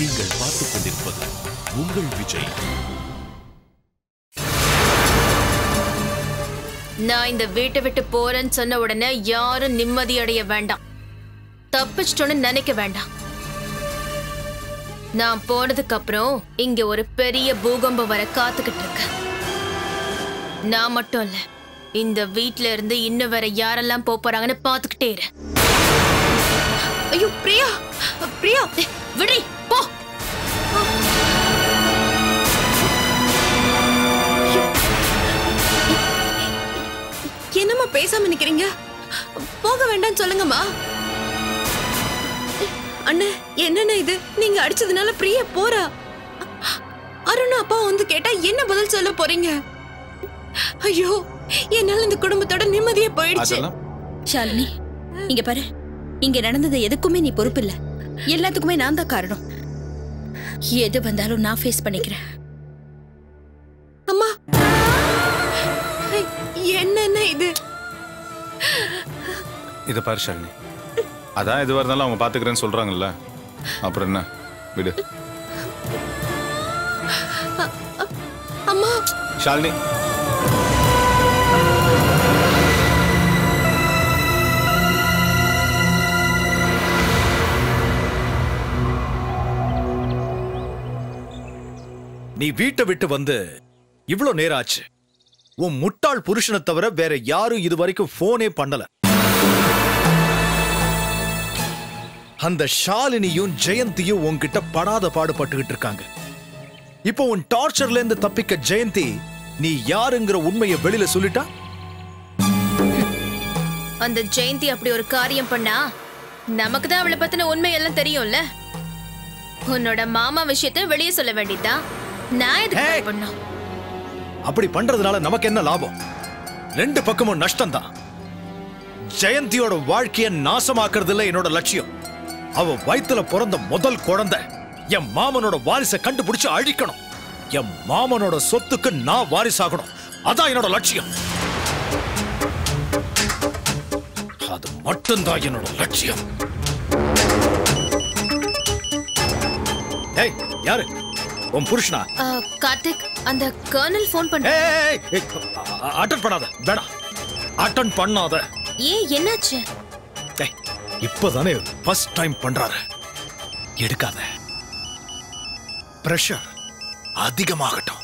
நீங்கள் பார்த்துக் கொண்டிருப்பது உங்கள் விஜய். நான் இந்த வீட்டை விட்டு போறேன்னு சொன்ன உடனே யாரும் நிம்மதி அடைய வேண்டாம், தப்பிச்சிட்டோன்னு நினைக்க வேண்டாம். நான் போனதுக்கு அப்புறம் இங்க ஒரு பெரிய பூகம்பம் வர காத்துக்கிட்டு இருக்கு. நான் மட்டும் இல்ல, இந்த வீட்ல இருந்து இன்னும் வேற யாரெல்லாம் போறாங்கன்னு பாத்துக்கிட்டே இரு. ஐயோ பிரியா, பிரியா விடி போ. என்னம்மா பேசாம நிக்கிறீங்க? போக வேண்டாம்னு சொல்லுங்கம்மா. அண்ணே என்னண்ணே இது? நீங்க அடிச்சதுனால பிரியா போறா. அருண் அப்பா வந்து கேட்டா என்ன பதில் சொல்ல போறீங்க? ஐயோ என்னால இந்த குடும்பத்தோட நிம்மதியே போயிடுச்சு. ஷாலினி இங்க பாரு, இங்க நடந்தது எதுக்குமே நீ பொறுப்பு இல்ல, எல்லாத்துக்குமே நான் தான் காரணம். எது வந்தாலும் நான் ஃபேஸ் பண்ணிக்கிறேன். அம்மா என்னென்ன இது? இத பாரு ஷாலினி, அதான் எதுவா இருந்தாலும் அவங்க பாத்துக்கிறேன்னு சொல்றாங்கல்ல, அப்புறம் என்ன விடு. அம்மா ஷாலினி நீ வீட்டை விட்டு வந்து இவ்வளவு நேரம் ஆச்சு. உன் முட்டாள் புருஷனை தவிர வேற யாரும் இதுவரைக்கும் போனே பண்ணல. அந்த ஷாலினியும் ஜெயந்தியும் உன்கிட்ட படாத பாடுபட்டுக்கிட்டு இருக்காங்க. இப்போ உன் டார்ச்சர்ல இருந்து தப்பிக்க ஜெயந்தி நீ யாருங்கிற உண்மையை வெளியில சொல்லிட்டா? அந்த ஜெயந்தி அப்படி ஒரு காரியம் பண்ணா நமக்கு தான் அவளை பத்தின உண்மை எல்லாம் தெரியும்ல. உன்னோட மாமா விஷயத்தை வெளியே சொல்ல வேண்டியதா? நான் எதுக்கு பண்ணோம்? அப்படி பண்றதுனால நமக்கு என்ன லாபம்? ரெண்டு பக்கமும் நஷ்டம் தான். ஜெயந்தியோட வாழ்க்கையை நாசமாக்குறதுல என்னோட லட்சியம். அவ வயித்துல பிறந்த முதல் குழந்தை என் மாமனோட வாரிசை கண்டுபிடிச்சு அழிக்கணும். என் மாமனோட சொத்துக்கு நான் வாரிசாகணும். அதான் என்னோட லட்சியம். அது மட்டும்தான் என்னோட லட்சியம். ஏய் யாரு? உன் புருஷனா? கார்த்திக், அந்த கர்னல் போன் பண்ண. அட்டெண்ட் பண்ணாத. வேணாம், அட்டெண்ட் பண்ணாத. ஏன் என்னாச்சு? இப்பதானே ஃபர்ஸ்ட் டைம் பண்றாரு. எடுக்காத. பிரஷர் அதிகமாகட்டும்.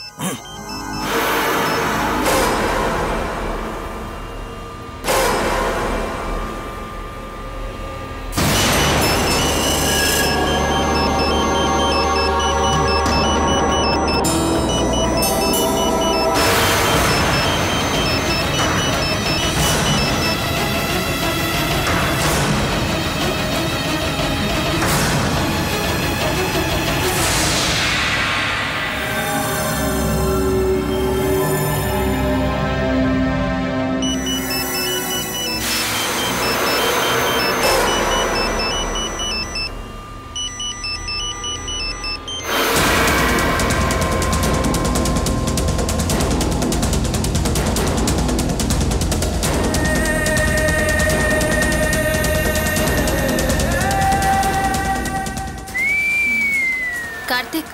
கார்த்திக்,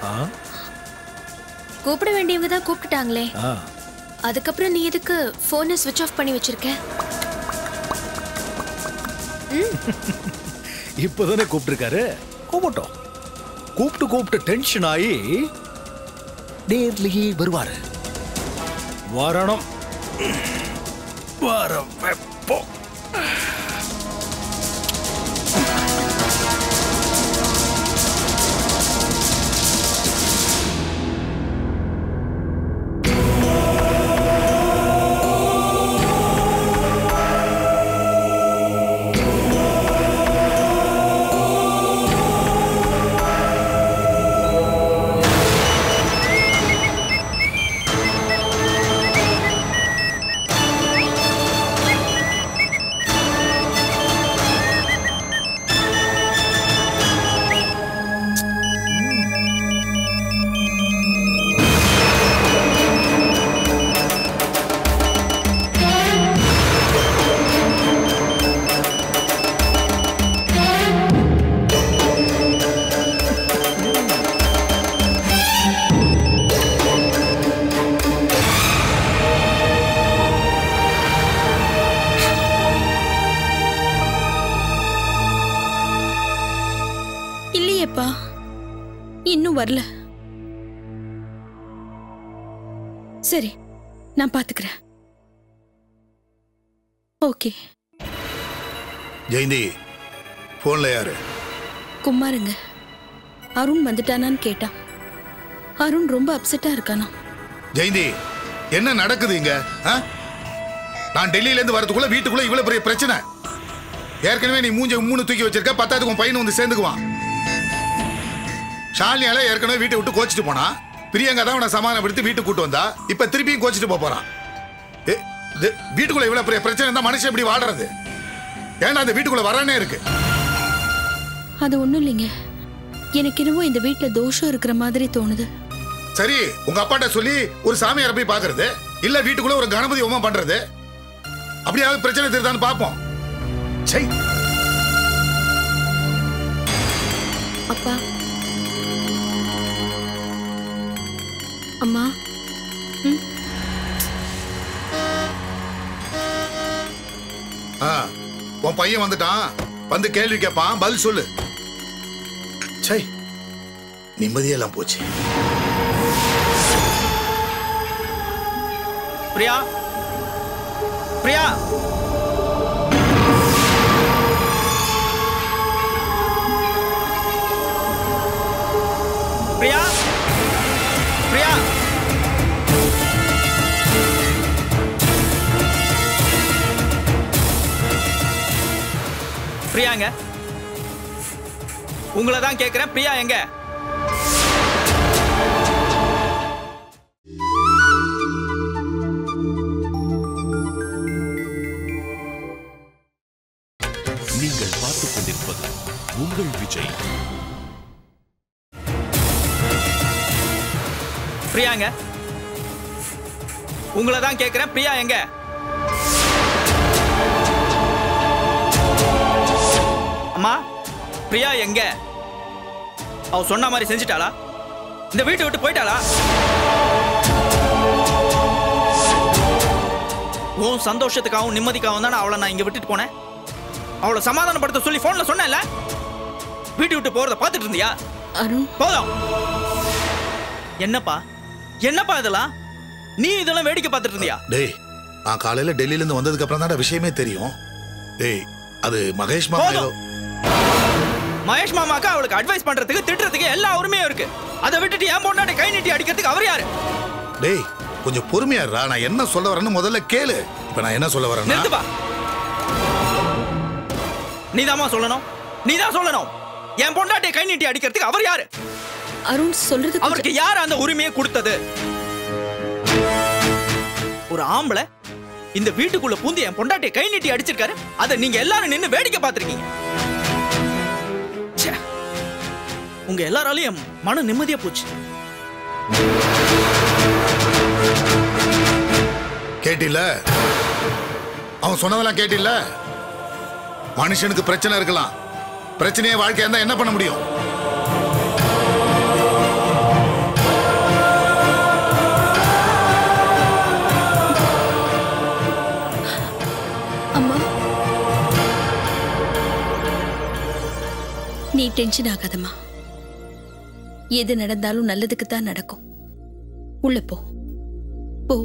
கூப்பிட வேண்டியவங்க தான் கூப்பிட்டாங்களே, அதுக்கப்புறம் நீ எதுக்கு போனை ஸ்விட்ச் ஆஃப் பண்ணி வச்சிருக்க? இப்பதானே கூப்பிட்டுருக்காரு, கூப்பிட்டோம். கூப்பிட்டு டென்ஷன் ஆகி நேர்லயே வருவாரு. வரணும், வர வைப்போம். இல்லையேப்பா, இன்னும் வரல. சரி, நான் பாத்துக்கிறேன். ஓகே. ஜெயந்தி, போன்ல யாரு? குமாருங்க. அருண் வந்துட்டானான்னு கேட்டான். அருண் ரொம்ப அப்செட்டா இருக்கானா. ஜெயந்தி, என்ன நடக்குது இங்க? நான் டெல்லியில இருந்து வரதுக்குள்ள வீட்டுக்குள்ள இவ்வளவு பெரிய பிரச்சனை. ஏற்கனவே நீ மூஞ்ச 3 தூக்கி வச்சிருக்க, 10க்கு உன் பையன் வந்து சேர்ந்துக்குவான். ஷாலினியால ஏற்கனவே வீட்டை விட்டு கோச்சிட்டு போனா, பிரியங்கா தான் அவனை சமாதானப்படுத்தி வீட்டுக்கு கூட்டு வந்தா, இப்ப திருப்பியும் கோச்சிட்டு போறான். வீட்டுக்குள்ள இவ்வளவு பெரிய பிரச்சனை இருந்தா மனுஷன் எப்படி வாடுறது? ஏன்னா அந்த வீட்டுக்குள்ள வரானே இருக்கு. அது ஒண்ணும் இல்லைங்க, எனக்கு என்னவோ இந்த வீட்டுல தோஷம் இருக்கிற மாதிரி தோணுது. சரி, உங்க அப்பாட்ட சொல்லி ஒரு சாமியாரை போய் பாக்குறது, இல்ல வீட்டுக்குள்ள ஒரு கணபதி ஹோமம் பண்றது, அப்படியாவது பிரச்சனை தீர்தான்னு பாப்போம். சரி அப்பா, அம்மா, உன் பையன் வந்துட்டான், வந்து கேள்வி கேட்பான், பதில் சொல்லு. சரி, நிம்மதியெல்லாம் போச்சு. பிரியா, பிரியா, பிரியா, பிரியா, பிரியாங்க, உங்களை தான் கேட்கிறேன். பிரியா எங்க? நீங்கள் பார்த்துக் கொண்டிருப்பது உங்கள் விஜய். பிரியாங்க, உங்களை தான் கேட்கிறேன். பிரியா எங்க? அம்மா, பிரியா எங்க? அவ சொன்ன மாதிரி செஞ்சிட்டாளா? இந்த வீட்டை விட்டு போயிட்டாளா? உன் சந்தோஷத்துக்காகவும் நிம்மதிக்காகவும் தானே அவளை நான் இங்க விட்டுட்டு போனேன். அவளை சமாதானப்படுத்த சொல்லி போன்ல சொன்னேன்ல. வீட்டு விட்டு போறத பாத்துட்டு இருந்தியா? அருண், போதும். என்னப்பா, என்னப்பா இதெல்லாம்? நீ இதெல்லாம் வேடிக்கை பார்த்துட்டு இருந்தியா? டேய், நான் காலையில டெல்லியில இருந்து வந்ததுக்கு அப்புறம் தான் விஷயமே தெரியும். டேய், அது மகேஷ் மாமா. மகேஷ் மாமாக்கு அவளுக்கு அட்வைஸ் பண்றதுக்கு திட்டுறதுக்கு எல்லா உரிமையும் இருக்கு. அதை விட்டுட்டு ஏன் பொண்ணாட்ட கை நீட்டி அடிக்கிறதுக்கு அவர் யாரு? டேய், கொஞ்சம் பொறுமையா இருடா. நான் என்ன சொல்ல வரேன்னு முதல்ல கேளு. இப்ப நான் என்ன சொல்ல வரேன்னா, நிறுத்துப்பா. நீதாம்மா சொல்லணும், நீதான் சொல்லணும். என் பொண்டாட்டியை கை நீட்டி அடிக்கிறதுக்கு அவர் யாரு? அருண் சொல்றது அவருக்கு யார் அந்த உரிமையை கொடுத்தது? ஒரு ஆம்பளை இந்த வீட்டுக்குள்ள பூந்து என் பொண்டாட்டியை கை நீட்டி அடிச்சிருக்காரு. அதை நீங்க எல்லாரும் நின்னு வேடிக்கை பார்த்திருக்கீங்க. உங்க எல்லாராலையும் மன நிம்மதியா போச்சு. கேட்டில்ல? அவன் சொன்னதெல்லாம் கேட்டில்ல? மனுஷனுக்கு பிரச்சனை இருக்கலாம், பிரச்சனையே வாழ்க்கையா இருந்தா என்ன பண்ண முடியும்? அம்மா, நீ டென்ஷன் ஆகாதம்மா. எது நடந்தாலும் நல்லதுக்கு தான் நடக்கும். உள்ள போ போ.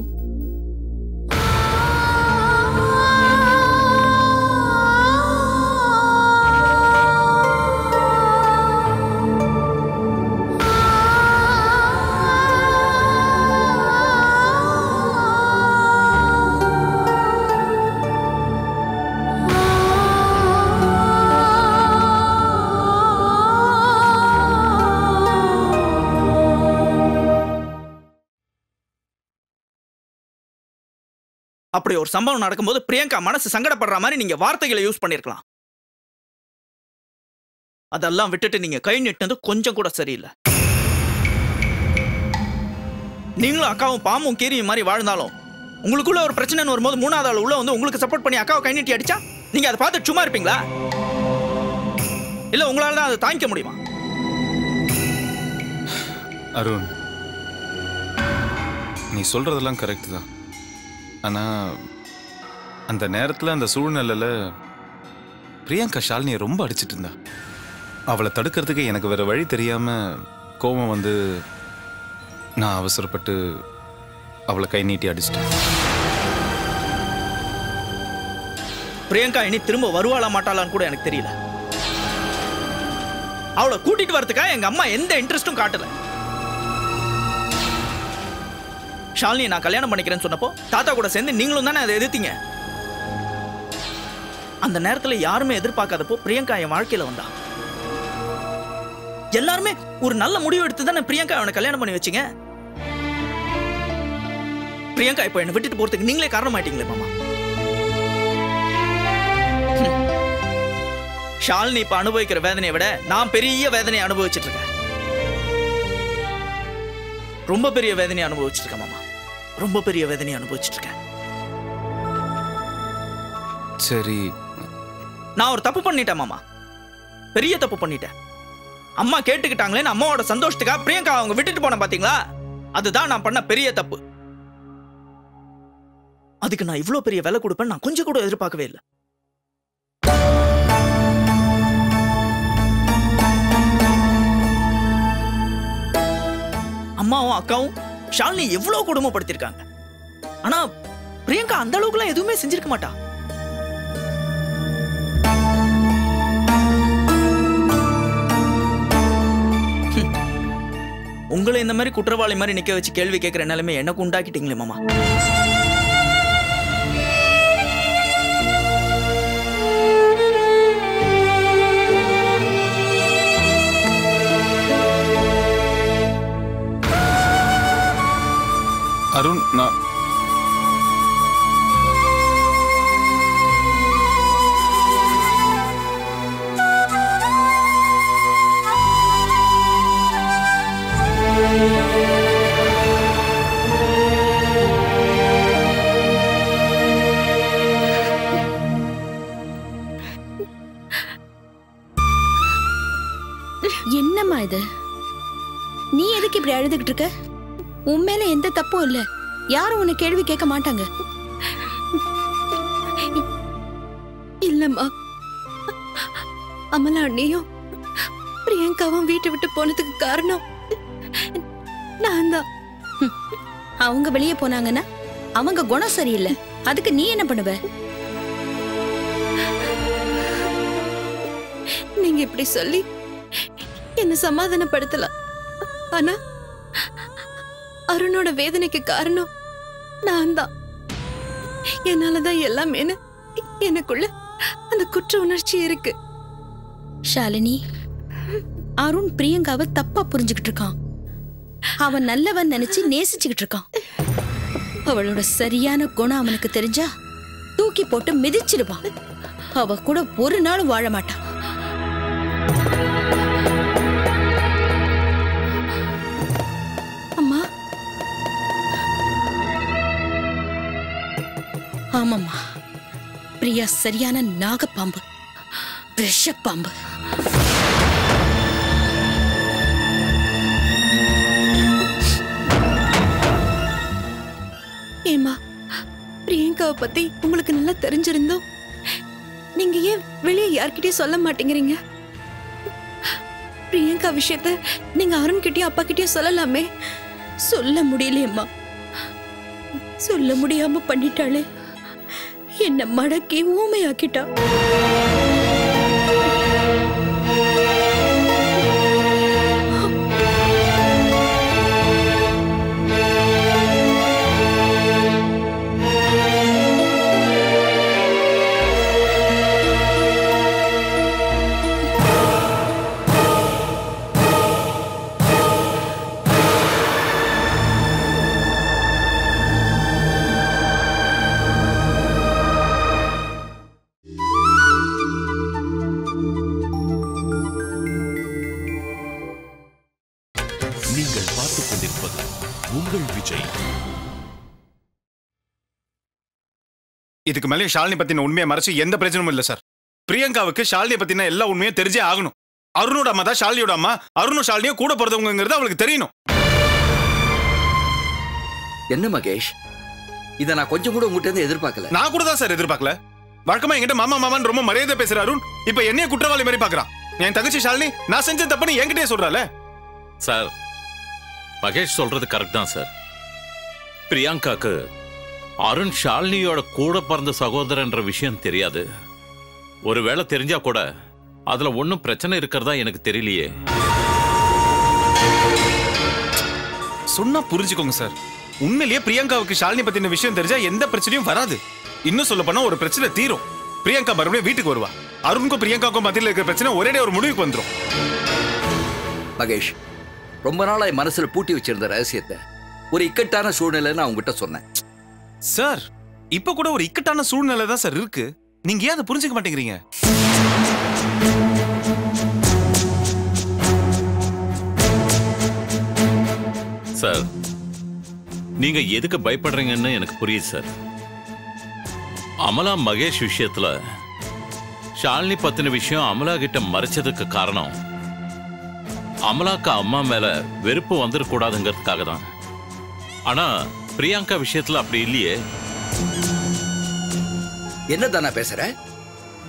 அப்படி ஒரு சம்பவம் நடக்கும்போது பிரியங்கா மனசு சங்கடப்படுற மாதிரி நீங்க வார்த்தைகளை யூஸ் பண்ணிருக்கலாம். அதெல்லாம் விட்டுட்டு நீங்க கை நீட்டினது கொஞ்சம் கூட சரியில்லை. நீங்களும் அக்காவும் பாம்பும் கீரியும் மாதிரி வாழ்ந்தாலும் உங்களுக்குள்ள ஒரு பிரச்சனைன்னு வரும்போது மூணாவது ஆள் உள்ள வந்து உங்களுக்கு சப்போர்ட் பண்ணி அக்காவை கை நீட்டி அடிச்சா நீங்க அதை பார்த்து சும்மா இருப்பீங்களா? இல்ல உங்களால தான் அதை தாங்கிக்க முடியுமா? அருண், நீ சொல்றதெல்லாம் கரெக்ட் தான். ஆனா அந்த நேரத்தில் அந்த சூழ்நிலையில் பிரியங்கா ஷாலினியை ரொம்ப அடிச்சிட்டு இருந்தா. அவளை தடுக்கிறதுக்கு எனக்கு வேற வழி தெரியாம கோபம் வந்து நான் அவசரப்பட்டு அவளை கை நீட்டி அடிச்சிட்டேன். பிரியங்கா இனி திரும்ப வருவாளா மாட்டாளான்னு கூட எனக்கு தெரியல. அவளை கூட்டிட்டு வரதுக்காக எங்க அம்மா எந்த இன்ட்ரெஸ்டும் காட்டல. ஷாலினியை நான் கல்யாணம் பண்ணிக்கிறேன்னு சொன்னப்போ தாத்தா கூட சேர்ந்து நீங்களும் தானே அதை எதிர்த்தீங்க. அந்த நேரத்துல யாருமே எதிர்பார்க்காதப்போ பிரியங்கா என் வாழ்க்கையில வந்தா. எல்லாருமே ஒரு நல்ல முடிவு எடுத்து தானே பிரியங்கா அவனை கல்யாணம் பண்ணி வச்சீங்க. பிரியங்கா இப்ப என்னை விட்டுட்டு போறதுக்கு நீங்களே காரணமாயிட்டீங்களே மாமா. ஷாலினி இப்ப அனுபவிக்கிற வேதனையை விட நான் பெரிய வேதனையை அனுபவிச்சுட்டு இருக்கேன். ரொம்ப பெரிய வேதனையை அனுபவிச்சுட்டு இருக்கேன் மாமா. ரொம்ப பெரிய வேதனையை அனுபவிச்சுட்டு இருக்கேன். சரி, நான் ஒரு தப்பு பண்ணிட்டேன் மாமா. பெரிய தப்பு பண்ணிட்டேன். அம்மா கேட்டுக்கிட்டாங்களேன்னு அம்மாவோட சந்தோஷத்துக்காக பிரியங்கா அவங்க விட்டுட்டு போன பாத்தீங்களா? அதுதான் நான் பண்ண பெரிய தப்பு. அதுக்கு நான் இவ்வளவு பெரிய விலை கொடுப்பேன் நான் கொஞ்சம் கூட எதிர்பார்க்கவே இல்லை. அம்மாவும் அக்காவும் ஷாலினி எவ்வளவு கொடுமைப்படுத்திருக்காங்க. ஆனா பிரியங்கா அந்த அளவுக்குலாம் எதுவுமே செஞ்சிருக்க மாட்டா. உங்களை இந்த மாதிரி குற்றவாளி மாதிரி நிக்க வச்சு கேள்வி கேட்கிற நிலைமை எனக்கு உண்டாக்கிட்டீங்களே மாமா. அருண், நான் என்னம்மா இது? நீ எதுக்கு இப்படி அழுதுகிட்டு இருக்க? உன் மேல எந்த தப்பும் இல்ல. யாரும் உன்னை கேள்வி கேட்க மாட்டாங்க. இல்லம்மா, அமலா அண்ணியும் பிரியங்காவும் வீட்டை விட்டு போனதுக்கு காரணம் நான் தான். அவங்க வெளியே போனாங்கன்னா அவங்க குணம் சரியில்லை. அதுக்கு நீ என்ன பண்ணுவ? நீங்க இப்படி சொல்லி என்ன சமாதானப்படுத்தலாம். ஆனா அருணோட வேதனைக்கு காரணம் நான் தான். என்னாலதான் எல்லாமே எனக்குள்ள அந்த குற்ற உணர்ச்சி இருக்கு. ஷாலினி, அருண் பிரியங்காவை தப்பா புரிஞ்சுக்கிட்டு இருக்கான். அவன் நல்லவன் நினைச்சு நேசிச்சுக்கிட்டு இருக்கான். அவளோட சரியான குணம் அவனுக்கு தெரிஞ்சா தூக்கி போட்டு மிதிச்சிடுவான். அவ கூட ஒரு நாளும் வாழ மாட்டான். அம்மா, ஆமாம்மா, பிரியா சரியான நாகப்பாம்பு, விஷப்பாம்பு. ஏமா, பிரியங்காவை பத்தி உங்களுக்கு நல்லா தெரிஞ்சிருந்தோம் நீங்க ஏன் வெளியே யார்கிட்டயும் சொல்ல மாட்டேங்கிறீங்க? பிரியங்கா விஷயத்த நீங்க அருண் கிட்டயும் அப்பா கிட்டயும் சொல்லலாமே. சொல்ல முடியலையம்மா. சொல்ல முடியாம பண்ணிட்டாளே. என்ன மடக்கி ஊமையாக்கிட்டா. நீங்கள் பார்த்துக் கொண்டிருப்பது உங்கள் விஜய். இதுக்கு மேலே ஷாலினி பத்தின உண்மையை மறைச்சு எந்த பிரச்சனையும் இல்லை சார். பிரியங்காவுக்கு ஷாலினியை பத்தின எல்லா உண்மையும் தெரிஞ்சே ஆகணும். அருணோட அம்மா தான் ஷாலினியோட அம்மா. அருணும் ஷாலினியும் கூட பிறந்தவங்கிறது அவளுக்கு தெரியணும். என்ன மகேஷ், இதை நான் கொஞ்சம் கூட உங்ககிட்ட இருந்து எதிர்பார்க்கல. நான் கூட தான் சார் எதிர்பார்க்கல. வழக்கமா என்கிட்ட மாமா மாமான்னு ரொம்ப மரியாதை பேசுற அருண் இப்ப என்னைய குற்றவாளி மாதிரி பாக்குறான். என் தங்கச்சி ஷாலினி நான் செஞ்ச தப்புன்னு என்கிட்டயே சொல்றாளே. சார், மகேஷ் சொல்றது கரெக்ட் தான் சார். பிரியங்காக்கு அருண் ஷாலினியோட கூட பிறந்த சகோதரன்ற விஷயம் தெரியாது. ஒருவேளை தெரிஞ்சா கூட அதுல ஒன்னும் பிரச்சனை இருக்கிறதா எனக்கு தெரியலையே. சொன்னா புரிஞ்சுக்கோங்க சார். உண்மையிலேயே பிரியங்காவுக்கு ஷாலினி பத்தின விஷயம் தெரிஞ்சா எந்த பிரச்சனையும் வராது. இன்னும் சொல்ல போனா ஒரு பிரச்சனை தீரும். பிரியங்கா மறுபடியும் வீட்டுக்கு வருவா. அருணுக்கும் பிரியங்காவுக்கும் மத்தியில் இருக்கிற பிரச்சனை ஒரே ஒரு முடிவுக்கு வந்துடும். மகேஷ், ரொம்ப நாளா என் மனசுல பூட்டி வச்சிருந்த ரகசியத்தை ஒரு இக்கட்டான சூழ்நிலை நான் உங்ககிட்ட சொன்னேன். சார், இப்ப கூட ஒரு இக்கட்டான சூழ்நிலை தான் சார் இருக்கு. நீங்க ஏன் அதை புரிஞ்சுக்க மாட்டேங்கிறீங்க? சார், நீங்க எதுக்கு பயப்படுறீங்கன்னு எனக்கு புரியுது சார். அமலா மகேஷ் விஷயத்துல ஷாலினி பத்தின விஷயம் அமலா கிட்ட மறைச்சதுக்கு காரணம் அமலாக்கு அம்மா மேல வெறுப்பு வந்துடக்கூடாதுங்கிறதுக்காக தான். ஆனா பிரியங்கா விஷயத்துல அப்படி இல்லையே. என்னதானா பேசுற?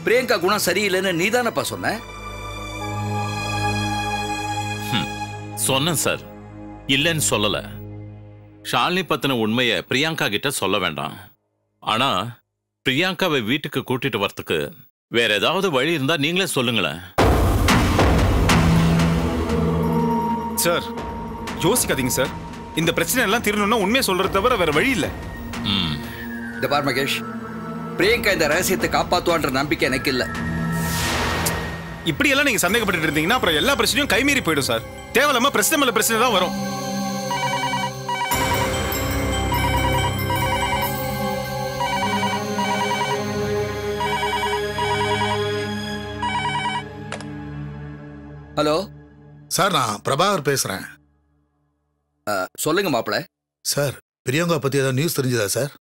பிரியங்கா குணம் சரியில்லைன்னு நீதானப்பா சொன்ன. சொன்னேன் சார், இல்லைன்னு சொல்லல. ஷாலினி பத்தின உண்மையை பிரியங்கா கிட்ட சொல்ல வேண்டாம். ஆனா பிரியங்காவை வீட்டுக்கு கூட்டிட்டு வரத்துக்கு வேற ஏதாவது வழி இருந்தா நீங்களே சொல்லுங்களேன். சார், யோசிக்காதீங்க சார். இந்த பிரச்சனை எல்லாம் தீரணும்னா உண்மையை சொல்றது தவிர வேற வழி இல்ல. இந்த பார் மகேஷ், பிரியங்கா இந்த ரகசியத்தை காப்பாத்துவான்ற நம்பிக்கை எனக்கு இல்ல. இப்படி எல்லாம் நீங்க சந்தேகப்பட்டு இருந்தீங்கன்னா அப்புறம் எல்லா பிரச்சனையும் கைமீறி போயிடும் சார். தேவையில்லாம பிரச்சனை மேல பிரச்சனை தான் வரும். ஹலோ சார், நான் பிரபாகர் பேசுறேன். சொல்லுங்க மாப்பிள. சார், பிரியங்கா பத்தி ஏதாவது நியூஸ் தெரிஞ்சதா சார்?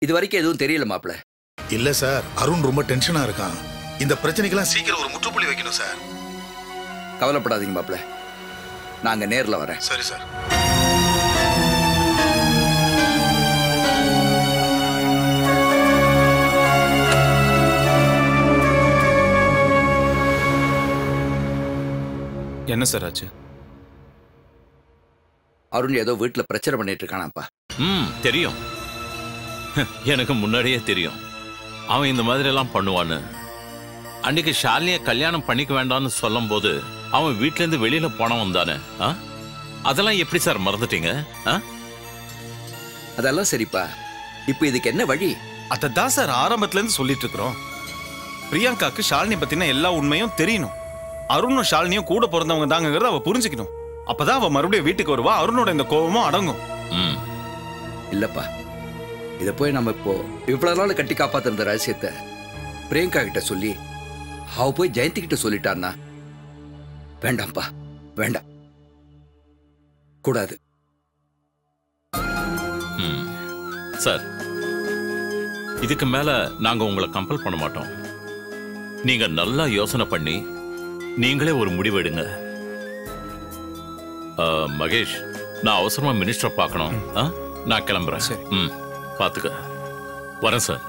இது வரைக்கும் எதுவும் தெரியல மாப்பிள. இல்ல சார், அருண் ரொம்ப டென்ஷனா இருக்கான். இந்த பிரச்சனைக்கெல்லாம் சீக்கிரம் ஒரு முற்றுப்புள்ளி வைக்கணும் சார். கவலைப்படாதீங்க மாப்பிள, நாங்க நேர்ல வரேன். சரி சார். என்ன சார் ஆச்சு? அருண் ஏதோ வீட்டுல பிரச்சனை பண்ணிட்டு இருக்கானாப்பா. தெரியும், எனக்கு முன்னாடியே தெரியும் அவன் இந்த மாதிரி எல்லாம் பண்ணுவான்னு. அன்னைக்கு ஷாலினியை கல்யாணம் பண்ணிக்க வேண்டாம்னு சொல்லும் போது அவன் வீட்டுல இருந்து வெளியில போனவன் தானே. அதெல்லாம் எப்படி சார் மறந்துட்டீங்க? அதெல்லாம் சரிப்பா. இப்ப இதுக்கு என்ன வழி? அதான் சார் ஆரம்பத்துல இருந்து சொல்லிட்டு இருக்கிறோம். பிரியங்காக்கு ஷாலினி பத்தின எல்லா உண்மையும் தெரியணும். அருணும் ஷாலினியும் கூட பிறந்தவங்க தாங்கிறத அவ புரிஞ்சுக்கணும். அப்பதான் அவ மறுபடியும் வீட்டுக்கு வருவா. அருணோட இந்த கோபமும் அடங்கும். இல்லப்பா, இத போய் நம்ம இப்போ இவ்வளவு நாள் கட்டி காப்பாத்திருந்த ரகசியத்தை பிரியங்கா கிட்ட சொல்லி அவ போய் ஜெயந்தி கிட்ட சொல்லிட்டான்னா வேண்டாம்ப்பா, வேண்டாம், கூடாது. சார், இதுக்கு மேல நாங்க உங்களை கம்பல் பண்ண மாட்டோம். நீங்க நல்லா யோசனை பண்ணி நீங்களே ஒரு முடிவு எடுங்க. மகேஷ், நான் அவசரமா மினிஸ்டரை பார்க்கணும். நான் கிளம்புறேன். பாத்துக்க, வரேன் சார்.